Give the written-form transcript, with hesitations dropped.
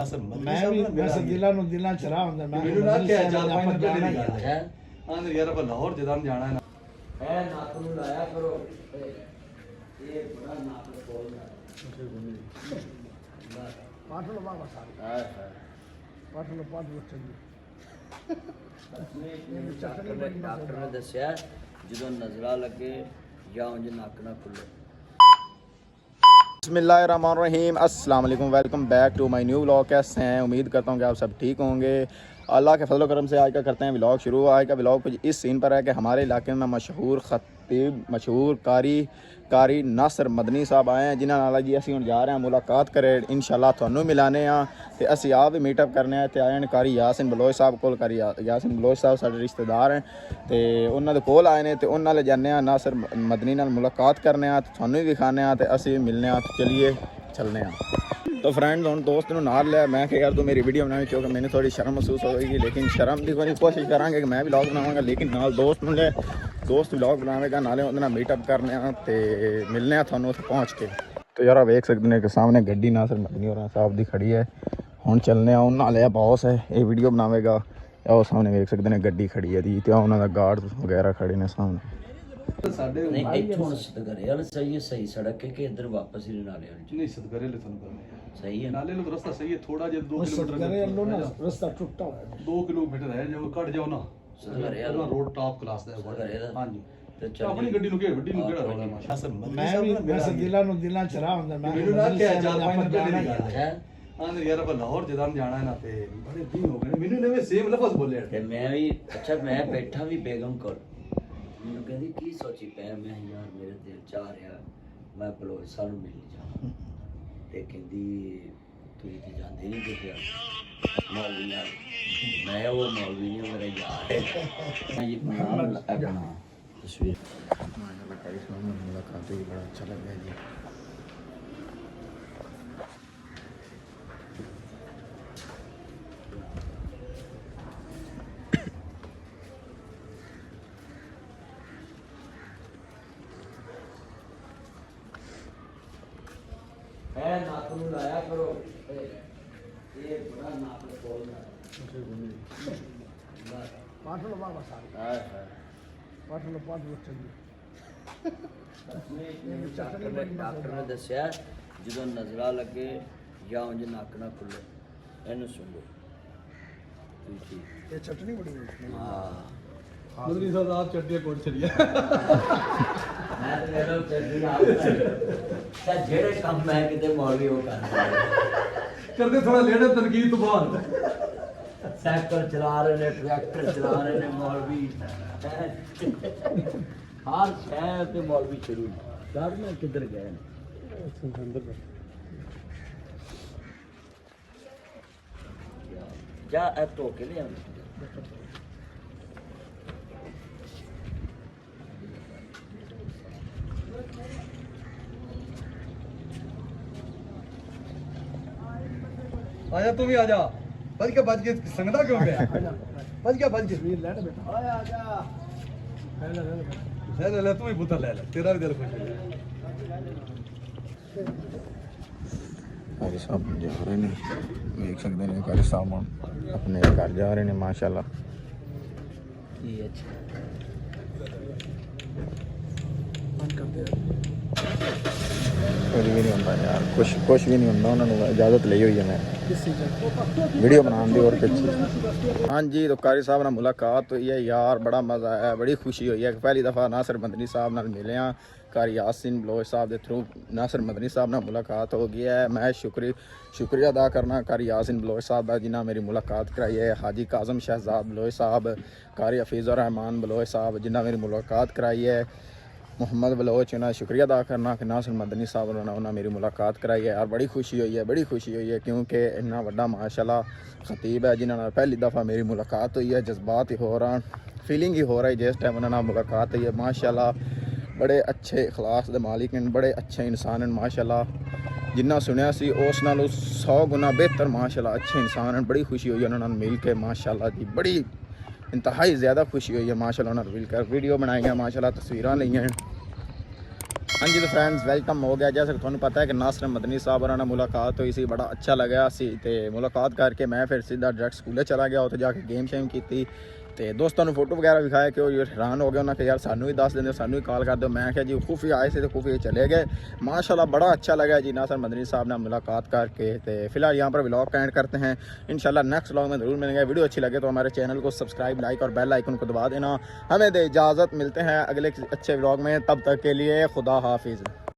मैं दिलों नु दिलां चरा हुंदा मैं मेनू ना क्या 4-5 दिन पहले दी गल है आंदे यार अपन लाहौर जदान जाना है ना है नाक नु लाया करो ये बड़ा नाक बोलदा पाठ लो बाबा साहब हां हां पाठ लो चंगी डॉक्टर ने दस्या ਜਦੋਂ ਨਜ਼ਰਾ ਲੱਗੇ ਜਾਂ ਉਂਝ ਨੱਕ ਨਾ ਖੁੱਲੇ। बिस्मिल्लाहिर्रहमानिर्रहीम अस्सलाम वालेकुम, welcome back to my new vlog. कैसे हैं? उम्मीद करता हूँ कि आप सब ठीक होंगे। अल्लाह के फजल करम से आज का करते हैं व्लॉग शुरू। आज का व्लॉग कुछ इस सीन पर है कि हमारे इलाके में मशहूर खतीब मशहूर कारी नासर मदनी साहब आए हैं, जिन्होंने नाल जी असीं हुण जा रहे हैं मुलाकात करे इंशाअल्लाह तुहानूं मिलाने आ ते असीं आप भी मीटअप करने आ। ते आए हैं कारी यासिन बलोच साहब कोल। कारी यासिन बलोच साहब साडे रिश्तेदार हैं ते उन्हां दे कोल आए ने ते उन्हां नाल जाने आ नासर मदनी नाल मुलाकात करने आ ते तुहानूं भी दिखाने आ ते असीं मिलने आ। तो चलिए चलने आ। तो फ्रेंड हुण दोस्त नूं नाल लिया, मैं कि यार तू मेरी वीडियो बनावी क्योंकि मैंने थोड़ी शर्म महसूस होगी, लेकिन शर्म की कोई कोशिश करांगे कि मैं भी व्लॉग बनावांगा, लेकिन नाल दोस्त नूं ले दोस्त व्लॉग बनावेगा नाले उहदे नाल मीटअप करने आ ते मिलने आ तुहानूं उत्थे पहुँच के। तो यार वेख सकते हैं कि सामने गड्डी नासर मदनी होरां साहब दी खड़ी है। हुण चलने आ। उन्हां लिया बॉस है ये वीडियो बनावेगा। और सामने वेख सकते हैं गड्डी खड़ी है दी ते उन्हां दा गार्ड वगैरह खड़े ने सामने। साडे नहीं इत्थों सतगरे वाला सही है, सही सड़क है कि इधर वापस ही नाले वाली नहीं सदगरे ले थानू करने सही है। नाले लो रास्ता सही है, थोड़ा जे 2 किलोमीटर रास्ता टूटा हुआ है 2 किलोमीटर है जो कट जाओ ना सतगरे ਉਹਦਾ ਰੋਡ ਟਾਪ ਕਲਾਸ ਦਾ ਸਤਗਰੇ ਦਾ। ਹਾਂਜੀ ਤੇ ਤੇ ਆਪਣੀ ਗੱਡੀ ਨੂੰ ਕਿਹੜਾ ਵੱਡੀ ਨੂੰ ਕਿਹੜਾ ਰੋਲਾ ਮਾਸ਼ਾ मैं दिलों नु दिलां चरा हुंदा मैं ਮੈਨੂੰ ਨਾ ਕਿਹਾ 4-5 ਦਿਨ ਪਹਿਲੇ ਦੀ ਗੱਲ ਹੈ है ਆਂਦੇ ਯਾਰ ਆਪਾਂ ਲਾਹੌਰ ਜਦਾਨ ਜਾਣਾ ਹੈ ਨਾ ਤੇ ਬੜੇ ਦਿਨ ਹੋ ਗਏ ਮੈਨੂੰ ਨਵੇਂ ਸੇਮ ਲਫ਼ਜ਼ ਬੋਲੇ ਤੇ ਮੈਂ ਵੀ ਅੱਛਾ ਮੈਂ ਬੈਠਾ ਵੀ ਬੇਗਮ ਕੋਲ, ਮੈਨੂੰ ਕਹਿੰਦੀ ਕੀ ਸੋਚੀ ਪੈ, ਮੈਂ ਯਾਰ ਮੇਰੇ ਦਿਲ ਚ ਆ ਰਿਹਾ ਮੈਂ ਬਲੋਚ ਸਾਹਿਬ ਨੂੰ ਮਿਲ ਜਾਵਾਂ। ਤੇ ਕਹਿੰਦੀ ਤੁਸੀਂ ਤੇ ਜਾਂਦੇ ਨਹੀਂ ਕਿਤੇ ਮੌਲਵੀ ਨਾਲ। ਮੈਂ ਉਹ ਮੌਲਵੀ ਨਹੀਂ, ਮੇਰਾ ਯਾਰ ਹੈ। ਮੈਂ ਇਹ ਬਣਾ ਆਪਣਾ ਤਸਵੀਰ मुलाकात हुई, बड़ा अच्छा लग गया जी। है नाक नु लाया करो ये बड़ा नाक बोलदा पाठ लो बाबा साहब हां हां पाठ लो चंगी ਡਾਕਟਰ ਨੇ ਦੱਸਿਆ ਜਦੋਂ ਨਜ਼ਰਾ ਲੱਗੇ ਜਾਂ ਉਂਝ ਨੱਕ ਨਾ ਖੁੱਲੇ ਇਹਨੂੰ ਸੁਣ ਲਓ ਤੁਸੀਂ। ये चटनी बड़ी है ਹਾਂ ਮਦਨੀ ਸਾਹਿਬ ਆਪ ਚੱਟੀਆਂ ਕੋਟ ਛੜੀਆਂ ਮੈਂ ਤੇ ਮੇਰਾ ਚੱਡੀ ਆਪ ਤਾਂ ਜਿਹੜੇ ਕੰਮ ਮੈਂ ਕਿਤੇ ਮੌਲਵੀ ਉਹ ਕਰਦਾ ਕਰਦੇ ਥੋੜਾ ਲੇੜੇ ਤਨਕੀਦ ਤੋਂ ਬਾਅਦ ਸਾਈਕਲ ਚਲਾ ਰਹੇ ਨੇ, ਟਰੈਕਟਰ ਚਲਾ ਰਹੇ ਨੇ ਮੌਲਵੀ, ਹਰ ਸ਼ਹਿਰ ਤੇ ਮੌਲਵੀ ਸ਼ੁਰੂ। ਗਾਰਡਨਰ ਕਿੱਧਰ ਗਏ ਨੇ? ਜਾ ਇਹ ਧੋ ਕੇ ਲਿਆ। ਆਜਾ ਤੂੰ ਵੀ ਆਜਾ ਭੱਜ ਕੇ ਸੰਗਦਾ ਕਿਉਂ ਪਿਆ ਭੱਜ ਕੇ लेट बेटा ਆਇਆ ਆਜਾ ले ਲੈ ਤੂੰ ਵੀ ਪੁੱਤਰ ਲੈ ਤੇਰਾ ਵੀ ਦਿਲ ਖੁਸ਼ ਹੋ ਜਾਏ। कारी साहब जा रहे हैं, देख सकते हैं कारी साहब अपने घर जा रहे हैं माशाल्लाह। ये अच्छा कुछ भी नहीं होता यार, कुछ भी नहीं होता। उन्होंने इजाज़त ली हुई है मैं वीडियो बनाने की और कुछ। हाँ जी, तो कारी साहब नाल मुलाकात हुई है यार, बड़ा मज़ा आया, बड़ी खुशी हुई है। पहली दफ़ा नासर मदनी साहब नाल मिले हैं। कारी यासिन बलोच साहब के थ्रू नासर मदनी साहब नाल मुलाकात हो गई है। मैं शुक्रिया अदा करना कारी यासिन बलोच साहब का जिन्हें मेरी मुलाकात कराई है। हाजी काजम शहजाद बलोच साहब, कारी हफीज़ुर रहमान बलोच साहब जिन्हें मेरी मुलाकात कराई है। मोहम्मद बलोच उन्हें शुक्रिया अदा करना कि नासर मदनी साहब उन्होंने मेरी मुलाकात कराई है यार। बड़ी खुशी हुई है क्योंकि इन्ना वड्डा माशाल्लाह खतीब है जिन्होंने पहली दफ़ा मेरी मुलाकात हुई है। जज्बात ही हो रहा, फीलिंग ही हो रही जिस टाइम उन्होंने मुलाकात हुई है। माशाल्लाह बड़े अच्छे इखलास दे मालिक हैं, बड़े अच्छे इंसान हैं माशाल्लाह। जिन्ना सुनिया सी उस नालों 100 गुना बेहतर माशाल्लाह अच्छे इंसान हैं। बड़ी खुशी हुई है उन्होंने मिल के माशाल्लाह जी, बड़ी इंतहाई ज़्यादा खुशी हुई है माशाल्लाह उन्होंने मिल कर। वीडियो बनाई है माशाल्लाह, तस्वीरें ली हैं। हाँ जी तो फ्रेंड्स वेलकम हो गया। जैसे तुहानू पता है कि नासिर मदनी साहब और मुलाकात हुई सी, बड़ा अच्छा लगा सी। ते मुलाकात करके मैं फिर सीधा डायरेक्ट स्कूले चला गया, उत्थे जाके गेम शेम की ते दोस्तों ने फोटो वगैरह विखाया कि हैरान हो गया उन्होंने कि यार सानू भी दस देंगे, सानू भी कॉल कर दो। मैं क्या जी खुफी आए थे तो खुफी चले गए। माशाल्लाह बड़ा अच्छा लगा जी नासिर मदनी साहब ने मुलाकात करके। तो फिलहाल यहाँ पर व्लॉग का एंड करते हैं, इंशाल्लाह नेक्स्ट व्लॉग में ज़रूर मिलेंगे। वीडियो अच्छी लगे तो हमारे चैनल को सब्सक्राइब, लाइक और बेल आइकन को दबा देना। हमें दे इजाज़त, मिलते हैं अगले अच्छे व्लॉग में, तब तक के लिए खुदा हाफिज़।